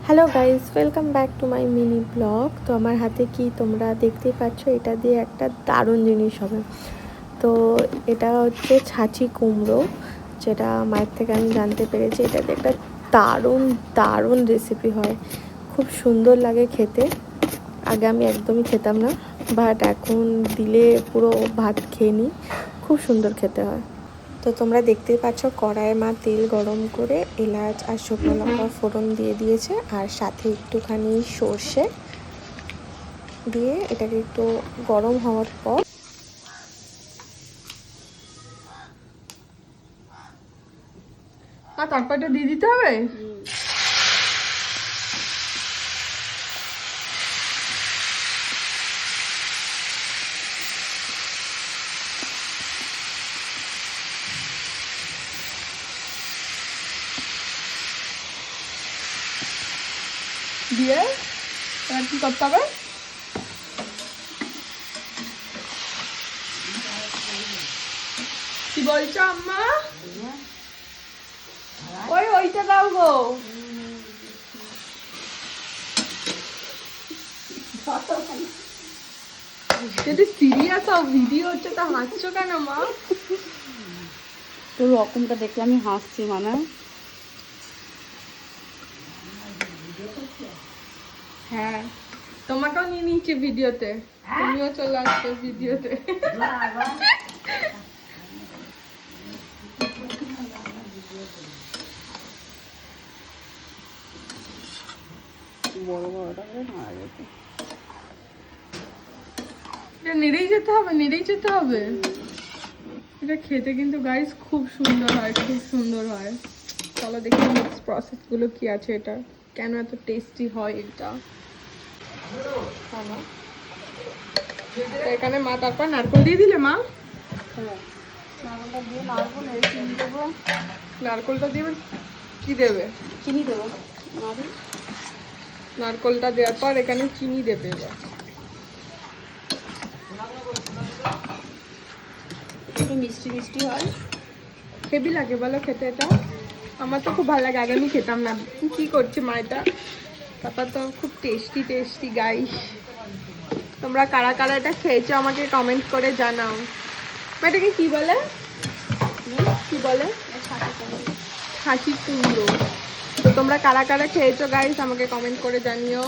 Hello guys, welcome back to my mini blog. তো আমার হাতে কি তোমরা দেখতেই পাচ্ছ, এটা দিয়ে একটা দারুণ জিনিস হবে। তো এটা হচ্ছে ছাঁচি কুমড়ো, যেটা মায়ের থেকে আমি জানতে পেরেছি। এটা দিয়ে একটা দারুণ দারুণ রেসিপি হয়, খুব সুন্দর লাগে খেতে। আগে আমি একদমই খেতাম না, বাট এখন দিলে পুরো ভাত খেয়ে নিই, খুব সুন্দর খেতে হয়। তো তোমরা দেখতেই পাচ্ছ কড়াইয়ে মা তেল গরম করে এলাচ আর শুকনো লঙ্কা ফোড়ন দিয়ে দিয়েছে, আর সাথে একটুখানি সর্ষে দিয়ে এটাকে একটু গরম হওয়ার পর তরকারিটা দিয়ে দিতে হবে। দিয়ে এবার কি করতে হবে? কি বলছো আম্মা? ওইটা দাও গো। যদি সিরিয়াস ভিডিও হচ্ছে তা হাসছো কেন মা? তোর রকমটা দেখলে আমি হাসছি মানে। হ্যাঁ, তোমাকেও নিয়ে নিচ্ছি ভিডিওতে, তুমিও চলে আসছো ভিডিওতে। বড় বড়টা করে মারা যেত। এটা নেড়েই যেতে হবে, নেড়েই যেতে হবে। এটা খেতে কিন্তু গাইস খুব সুন্দর হয়, খুব সুন্দর হয়। চলো দেখি নেক্সট প্রসেসগুলো কি আছে, এটা কেন এত টেস্টি হয় এটা। এখানে মা তারপর নারকেল দিয়ে দিলে মা। নারকেলটা দিয়ে নারকেল চিনি দেবো। নারকেলটা দিয়ে কি দেবে? চিনি দেবো। নারকেলটা দেওয়ার পর এখানে চিনি দেবে। একটু মিষ্টি মিষ্টি হয়, হেভি লাগে বলো খেতে এটা? আমার তো খুব ভালো লাগে, আগে আমি খেতাম না। কি করছে মা এটা? তারপর তো খুব টেস্টি টেস্টি গাইস। তোমরা কারা কারা এটা খেয়েছো আমাকে কমেন্ট করে জানাও। এটাকে কি বলে? কি বলে? ছাঁচি কুমড়ো। তো তোমরা কারা কারা খেয়েছো গাইস আমাকে কমেন্ট করে জানিও।